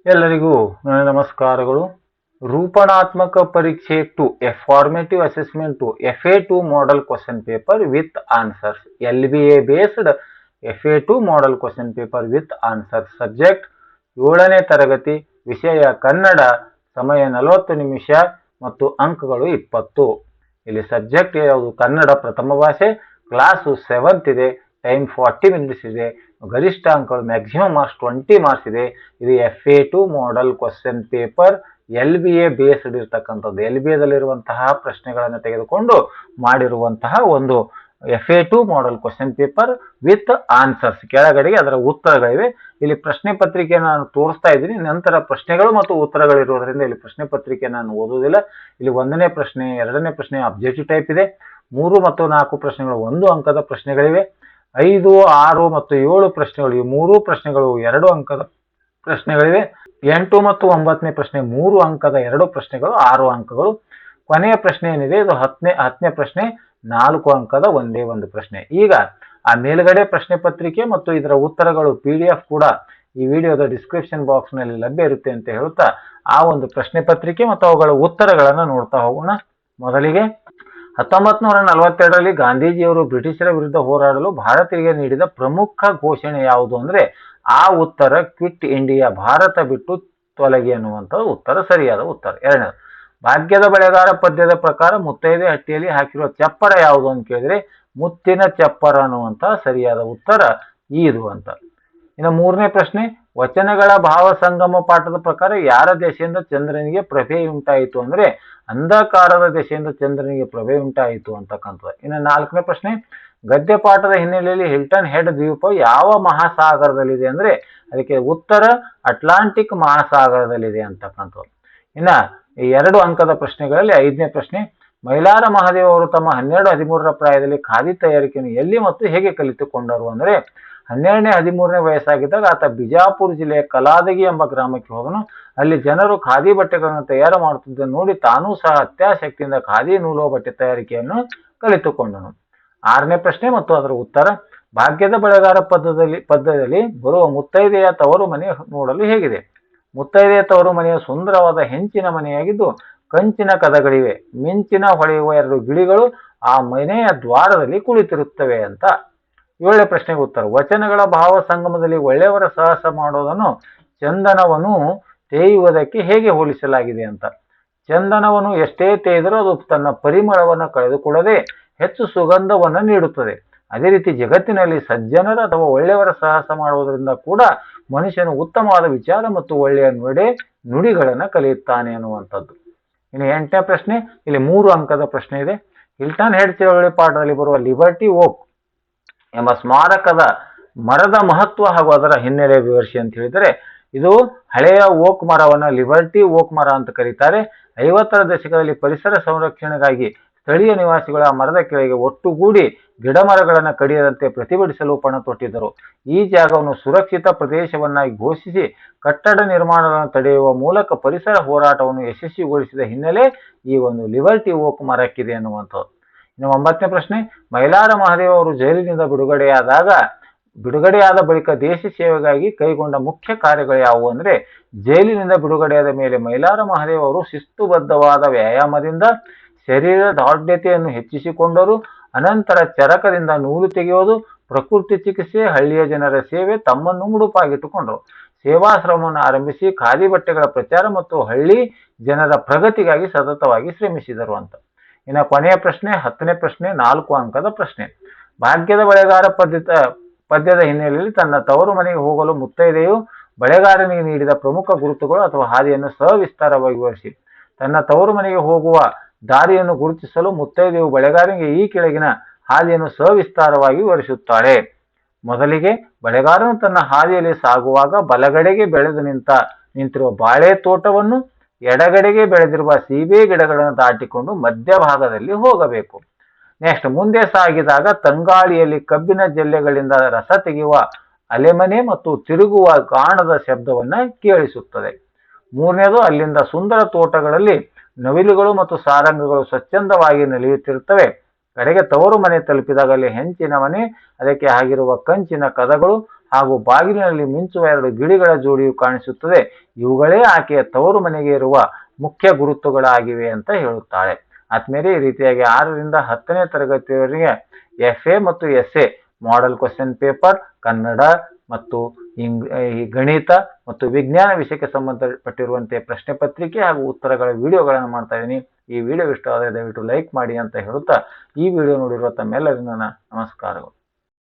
ಎಲ್ಲರಿಗೂ ನನ್ನ ನಮಸ್ಕಾರಗಳು. ರೂಪಣಾತ್ಮಕ ಪರೀಕ್ಷೆ 2 a formative assessment 2 FA2 model question paper with answers, LBA based FA2 model question paper with answers. Subject 7ನೇ ತರಗತಿ, ವಿಷಯ ಕನ್ನಡ, ಸಮಯ 40 ನಿಮಿಷ ಮತ್ತು ಅಂಕಗಳು 20. ಇಲ್ಲಿ ಸಬ್ಜೆಕ್ಟ್ ಯಾವುದು? ಕನ್ನಡ ಪ್ರಥಮ ಭಾಷೆ. ಕ್ಲಾಸು 7th ಇದೆ. ಟೈಮ್ 40 ಮಿನಿಟ್ಸ್ ಇದೆ. ಗರಿಷ್ಠ ಅಂಕಗಳು ಮ್ಯಾಕ್ಸಿಮಮ್ ಮಾರ್ಕ್ಸ್ 20 ಮಾರ್ಕ್ಸ್ ಇದೆ. ಇದು FA2 model question paper LBA based ಇರ್ತಕ್ಕಂಥದ್ದು. LBAದಲ್ಲಿರುವಂತಹ ಪ್ರಶ್ನೆಗಳನ್ನು ತೆಗೆದುಕೊಂಡು ಮಾಡಿರುವಂತಹ ಒಂದು FA2 model question paper with answers. ಕೆಳಗಡೆಗೆ ಅದರ ಉತ್ತರಗಳಿವೆ. ಇಲ್ಲಿ ಪ್ರಶ್ನೆ ಪತ್ರಿಕೆ ನಾನು ತೋರಿಸ್ತಾ ಇದ್ದೀನಿ. ನಂತರ ಪ್ರಶ್ನೆಗಳು ಮತ್ತು ಉತ್ತರಗಳಿರುವುದರಿಂದ ಇಲ್ಲಿ ಪ್ರಶ್ನೆ ಪತ್ರಿಕೆ ನಾನು ಓದುವುದಿಲ್ಲ. ಇಲ್ಲಿ 1ನೇ ಪ್ರಶ್ನೆ, 2ನೇ ಪ್ರಶ್ನೆ ಅಬ್ಜೆಕ್ಟಿವ್ ಟೈಪ್ ಇದೆ. 3 ಮತ್ತು 4 ಪ್ರಶ್ನೆಗಳು 1 ಅಂಕದ ಪ್ರಶ್ನೆಗಳಿವೆ. 5, 6 ಮತ್ತು 7 ಪ್ರಶ್ನೆಗಳು, ಈ 3 ಪ್ರಶ್ನೆಗಳು 2 ಅಂಕದ ಪ್ರಶ್ನೆಗಳಿವೆ. 8 ಮತ್ತು 9ನೇ ಪ್ರಶ್ನೆ 3 ಅಂಕದ 2 ಪ್ರಶ್ನೆಗಳು 6 ಅಂಕಗಳು. ಕೊನೆಯ ಪ್ರಶ್ನೆ ಏನಿದೆ ಇದು 10ನೇ ಪ್ರಶ್ನೆ 4 ಅಂಕದ ಒಂದೇ ಒಂದು ಪ್ರಶ್ನೆ. ಈಗ ಆ ಮೇಲ್ಗಡೆ ಪ್ರಶ್ನೆ ಪತ್ರಿಕೆ ಮತ್ತು ಇದರ ಉತ್ತರಗಳು PDF ಕೂಡ ಈ ವಿಡಿಯೋದ ಡಿಸ್ಕ್ರಿಪ್ಷನ್ ಬಾಕ್ಸ್ ನಲ್ಲಿ ಲಭ್ಯ ಇರುತ್ತೆ ಅಂತ ಹೇಳುತ್ತಾ ಆ ಒಂದು ಪ್ರಶ್ನೆ ಪತ್ರಿಕೆ ಮತ್ತು ಅವುಗಳ ಉತ್ತರಗಳನ್ನು ನೋಡ್ತಾ ಹೋಗೋಣ. ಮೊದಲಿಗೆ 1942ರಲ್ಲಿ ಗಾಂಧೀಜಿಯವರು ಬ್ರಿಟಿಷರ ವಿರುದ್ಧ ಹೋರಾಡಲು ಭಾರತೀಯರಿಗೆ ನೀಡಿದ ಪ್ರಮುಖ ಘೋಷಣೆ ಯಾವುದು ಅಂದ್ರೆ ಆ ಉತ್ತರ ಕ್ವಿಟ್ ಇಂಡಿಯಾ, ಭಾರತ ಬಿಟ್ಟು ತೊಲಗಿ ಅನ್ನುವಂಥ ಉತ್ತರ ಸರಿಯಾದ ಉತ್ತರ. 2ನೇದು, ಭಾಗ್ಯದ ಬಳೆಗಾರ ಪದ್ಯದ ಪ್ರಕಾರ ಮುತ್ತೈದೆ ಹಟ್ಟಿಯಲ್ಲಿ ಹಾಕಿರುವ ಚಪ್ಪರ ಯಾವುದು ಅಂತ ಕೇಳಿದ್ರೆ ಮುತ್ತಿನ ಚಪ್ಪರ ಅನ್ನುವಂಥ ಸರಿಯಾದ ಉತ್ತರ ಇದು ಅಂತ. ಇನ್ನು 3ನೇ ಪ್ರಶ್ನೆ, ವಚನಗಳ ಭಾವ ಸಂಗಮ ಪಾಠದ ಪ್ರಕಾರ ಯಾರ ದೆಸೆಯಿಂದ ಚಂದ್ರನಿಗೆ ಪ್ರಭೆ ಉಂಟಾಯಿತು ಅಂದ್ರೆ ಅಂಧಕಾರದ ದೆಸೆಯಿಂದ ಚಂದ್ರನಿಗೆ ಪ್ರಭೆ ಉಂಟಾಯಿತು ಅಂತಕ್ಕಂಥದ್ದು. ಇನ್ನು 4ನೇ ಪ್ರಶ್ನೆ, ಗದ್ಯ ಪಾಠದ ಹಿನ್ನೆಲೆಯಲ್ಲಿ ಹಿಲ್ಟನ್ ಹೆಡ್ ದ್ವೀಪ ಯಾವ ಮಹಾಸಾಗರದಲ್ಲಿದೆ ಅಂದ್ರೆ ಅದಕ್ಕೆ ಉತ್ತರ ಅಟ್ಲಾಂಟಿಕ್ ಮಹಾಸಾಗರದಲ್ಲಿದೆ ಅಂತಕ್ಕಂಥದ್ದು. ಇನ್ನ 2 ಅಂಕದ ಪ್ರಶ್ನೆಗಳಲ್ಲಿ 5ನೇ ಪ್ರಶ್ನೆ, ಮೈಲಾರ ಮಹಾದೇವ್ ಅವರು ತಮ್ಮ 12-13ರ ಪ್ರಾಯದಲ್ಲಿ ಖಾದಿ ತಯಾರಿಕೆಯನ್ನು ಎಲ್ಲಿ ಮತ್ತು ಹೇಗೆ ಕಲಿತುಕೊಂಡರು ಅಂದ್ರೆ 12ನೇ-13ನೇ ವಯಸ್ಸಾಗಿದ್ದಾಗ ಆತ ಬಿಜಾಪುರ ಜಿಲ್ಲೆಯ ಕಲಾದಗಿ ಎಂಬ ಗ್ರಾಮಕ್ಕೆ ಹೋದನು. ಅಲ್ಲಿ ಜನರು ಖಾದಿ ಬಟ್ಟೆಗಳನ್ನು ತಯಾರು ಮಾಡುತ್ತಿದ್ದನ್ನು ನೋಡಿ ತಾನೂ ಸಹ ಅತ್ಯಾಸಕ್ತಿಯಿಂದ ಖಾದಿ ನೂಲುವ ಬಟ್ಟೆ ತಯಾರಿಕೆಯನ್ನು ಕಲಿತುಕೊಂಡನು. 6ನೇ ಪ್ರಶ್ನೆ ಮತ್ತು ಅದರ ಉತ್ತರ, ಭಾಗ್ಯದ ಬಳೆಗಾರ ಪದ್ಯದಲ್ಲಿ ಬರುವ ಮುತ್ತೈದೆಯ ತವರು ಮನೆ ನೋಡಲು ಹೇಗಿದೆ? ಮುತ್ತೈದೆಯ ತವರು ಮನೆಯ ಸುಂದರವಾದ ಹೆಂಚಿನ ಮನೆಯಾಗಿದ್ದು ಕಂಚಿನ ಕದಗಳಿವೆ, ಮಿಂಚಿನ ಹೊಳೆಯುವ 2 ಗಿಳಿಗಳು ಆ ಮನೆಯ ದ್ವಾರದಲ್ಲಿ ಕುಳಿತಿರುತ್ತವೆ ಅಂತ. 7ನೇ ಪ್ರಶ್ನೆಗೆ ಉತ್ತರ, ವಚನಗಳ ಭಾವ ಸಂಗಮದಲ್ಲಿ ಒಳ್ಳೆಯವರ ಸಾಹಸ ಮಾಡೋದನ್ನು ಚಂದನವನ್ನು ತೇಯುವುದಕ್ಕೆ ಹೇಗೆ ಹೋಲಿಸಲಾಗಿದೆ ಅಂತ. ಚಂದನವನ್ನು ಎಷ್ಟೇ ತೇಯಿದರೂ ಅದು ತನ್ನ ಪರಿಮಳವನ್ನು ಕಳೆದುಕೊಳ್ಳದೆ ಹೆಚ್ಚು ಸುಗಂಧವನ್ನು ನೀಡುತ್ತದೆ. ಅದೇ ರೀತಿ ಜಗತ್ತಿನಲ್ಲಿ ಸಜ್ಜನರ ಅಥವಾ ಒಳ್ಳೆಯವರ ಸಾಹಸ ಮಾಡುವುದರಿಂದ ಕೂಡ ಮನುಷ್ಯನು ಉತ್ತಮವಾದ ವಿಚಾರ ಮತ್ತು ಒಳ್ಳೆಯ ನುಡಿಗಳನ್ನು ಕಲಿಯುತ್ತಾನೆ ಅನ್ನುವಂಥದ್ದು. ಇನ್ನು 8ನೇ ಪ್ರಶ್ನೆ, ಇಲ್ಲಿ 3 ಅಂಕದ ಪ್ರಶ್ನೆ ಇದೆ. ಹಿಲ್ಟನ್ ಹೆಡ್ ಚಳವಳಿ ಪಾಠದಲ್ಲಿ ಬರುವ ಲಿಬರ್ಟಿ ಓಕ್ ಎಂಬ ಸ್ಮಾರಕದ ಮರದ ಮಹತ್ವ ಹಾಗೂ ಅದರ ಹಿನ್ನೆಲೆ ವಿವರಿಸಿ ಅಂತ ಹೇಳಿದರೆ ಇದು ಹಳೆಯ ಓಕ್ ಮರವನ್ನ ಲಿಬರ್ಟಿ ಓಕ್ ಮರ ಅಂತ ಕರೀತಾರೆ. 50ರ ದಶಕದಲ್ಲಿ ಪರಿಸರ ಸಂರಕ್ಷಣೆಗಾಗಿ ಸ್ಥಳೀಯ ನಿವಾಸಿಗಳ ಮರದ ಕೆಳಗೆ ಒಟ್ಟುಗೂಡಿ ಗಿಡ ಮರಗಳನ್ನು ಕಡಿಯದಂತೆ ಪ್ರತಿಭಟಿಸಲು ಪಣ ತೊಟ್ಟಿದ್ದರು. ಈ ಜಾಗವನ್ನು ಸುರಕ್ಷಿತ ಪ್ರದೇಶವನ್ನಾಗಿ ಘೋಷಿಸಿ ಕಟ್ಟಡ ನಿರ್ಮಾಣಗಳನ್ನು ತಡೆಯುವ ಮೂಲಕ ಪರಿಸರ ಹೋರಾಟವನ್ನು ಯಶಸ್ವಿಗೊಳಿಸಿದ ಹಿನ್ನೆಲೆ ಈ ಒಂದು ಲಿಬರ್ಟಿ ಓಕ್ ಮರಕ್ಕಿದೆ ಅನ್ನುವಂಥದ್ದು. ಇನ್ನು 9ನೇ ಪ್ರಶ್ನೆ, ಮೈಲಾರ ಮಹಾದೇವ್ ಅವರು ಜೈಲಿನಿಂದ ಬಿಡುಗಡೆಯಾದ ಬಳಿಕ ದೇಶ ಸೇವೆಗಾಗಿ ಕೈಗೊಂಡ ಮುಖ್ಯ ಕಾರ್ಯಗಳು ಯಾವುವು ಅಂದ್ರೆ ಜೈಲಿನಿಂದ ಬಿಡುಗಡೆಯಾದ ಮೇಲೆ ಮೈಲಾರ ಮಹಾದೇವ್ ಅವರು ಶಿಸ್ತುಬದ್ಧವಾದ ವ್ಯಾಯಾಮದಿಂದ ಶರೀರ ದಾರ್ಢ್ಯತೆಯನ್ನು ಹೆಚ್ಚಿಸಿಕೊಂಡರು. ಅನಂತರ ಚರಕದಿಂದ ನೂಲು ತೆಗೆಯುವುದು, ಪ್ರಕೃತಿ ಚಿಕಿತ್ಸೆ, ಹಳ್ಳಿಯ ಜನರ ಸೇವೆ ತಮ್ಮನ್ನು ಮುಡುಪಾಗಿಟ್ಟುಕೊಂಡರು. ಸೇವಾಶ್ರಮವನ್ನು ಆರಂಭಿಸಿ ಖಾದಿ ಬಟ್ಟೆಗಳ ಪ್ರಚಾರ ಮತ್ತು ಹಳ್ಳಿ ಜನರ ಪ್ರಗತಿಗಾಗಿ ಸತತವಾಗಿ ಶ್ರಮಿಸಿದರು ಅಂತ. ಇನ್ನು ಕೊನೆಯ ಪ್ರಶ್ನೆ 10ನೇ ಪ್ರಶ್ನೆ 4 ಅಂಕದ ಪ್ರಶ್ನೆ, ಭಾಗ್ಯದ ಬಳೆಗಾರ ಪದ್ಯದ ಹಿನ್ನೆಲೆಯಲ್ಲಿ ತನ್ನ ತವರು ಮನೆಗೆ ಹೋಗಲು ಮುತ್ತೈದೆಯು ಬಳೆಗಾರನಿಗೆ ನೀಡಿದ ಪ್ರಮುಖ ಗುರುತುಗಳು ಅಥವಾ ಹಾದಿಯನ್ನು ಸವಿಸ್ತಾರವಾಗಿ ವಿವರಿಸಿ. ತನ್ನ ತವರು ಮನೆಗೆ ಹೋಗುವ ದಾರಿಯನ್ನು ಗುರುತಿಸಲು ಮುತ್ತೈದೆಯು ಬಳೆಗಾರನಿಗೆ ಈ ಕೆಳಗಿನ ಹಾದಿಯನ್ನು ಸವಿಸ್ತಾರವಾಗಿ ವಿವರಿಸುತ್ತಾಳೆ. ಮೊದಲಿಗೆ, ಬಳೆಗಾರನು ತನ್ನ ಹಾದಿಯಲ್ಲಿ ಸಾಗುವಾಗ ಬಲಗಡೆಗೆ ಬೆಳೆದು ನಿಂತಿರುವ ಬಾಳೆ ತೋಟವನ್ನು, ಎಡಗಡೆಗೆ ಬೆಳೆದಿರುವ ಸೀಬೆ ಗಿಡಗಳನ್ನು ದಾಟಿಕೊಂಡು ಮಧ್ಯಭಾಗದಲ್ಲಿ ಹೋಗಬೇಕು. ನೆಕ್ಸ್ಟ್, ಮುಂದೆ ಸಾಗಿದಾಗ ತಂಗಾಳಿಯಲ್ಲಿ ಕಬ್ಬಿನ ಜಲ್ಲೆಗಳಿಂದ ರಸ ತೆಗೆಯುವ ಅಲೆಮನೆ ಮತ್ತು ತಿರುಗುವ ಗಾಣದ ಶಬ್ದವನ್ನ ಕೇಳಿಸುತ್ತದೆ. 3ನೇದು, ಅಲ್ಲಿಂದ ಸುಂದರ ತೋಟಗಳಲ್ಲಿ ನವಿಲುಗಳು ಮತ್ತು ಸಾರಂಗಗಳು ಸ್ವಚ್ಛಂದವಾಗಿ ನಲಿಯುತ್ತಿರುತ್ತವೆ. ಕಡೆಗೆ ತವರು ಮನೆ ತಲುಪಿದಾಗ ಅಲ್ಲಿ ಹೆಂಚಿನ ಮನೆ, ಅದಕ್ಕೆ ಆಗಿರುವ ಕಂಚಿನ ಕದಗಳು ಹಾಗೂ ಬಾಗಿಲಿನಲ್ಲಿ ಮಿಂಚುವ 2 ಗಿಳಿಗಳ ಜೋಡಿಯು ಕಾಣಿಸುತ್ತದೆ. ಇವುಗಳೇ ಆಕೆಯ ತವರು ಮನೆಗೆ ಇರುವ ಮುಖ್ಯ ಗುರುತುಗಳಾಗಿವೆ ಅಂತ ಹೇಳುತ್ತಾಳೆ. ಆದ್ಮೇಲೆ ಈ ರೀತಿಯಾಗಿ 6ರಿಂದ 10ನೇ ತರಗತಿಯವರೆಗೆ FA ಮತ್ತು SA model question paper, Kannada ಮತ್ತು ಈ ಗಣಿತ ಮತ್ತು ವಿಜ್ಞಾನ ವಿಷಯಕ್ಕೆ ಸಂಬಂಧಪಟ್ಟಿರುವಂತೆ ಪ್ರಶ್ನೆ ಪತ್ರಿಕೆ ಹಾಗೂ ಉತ್ತರಗಳ ವಿಡಿಯೋಗಳನ್ನು ಮಾಡ್ತಾ ಇದ್ದೀನಿ. ಈ ವಿಡಿಯೋ ಇಷ್ಟವಾದರೆ ದಯವಿಟ್ಟು ಲೈಕ್ ಮಾಡಿ ಅಂತ ಹೇಳುತ್ತಾ ಈ ವಿಡಿಯೋ ನೋಡಿರುವ ತಮ್ಮೆಲ್ಲರಿಗೂ ನನ್ನ ನಮಸ್ಕಾರಗಳು.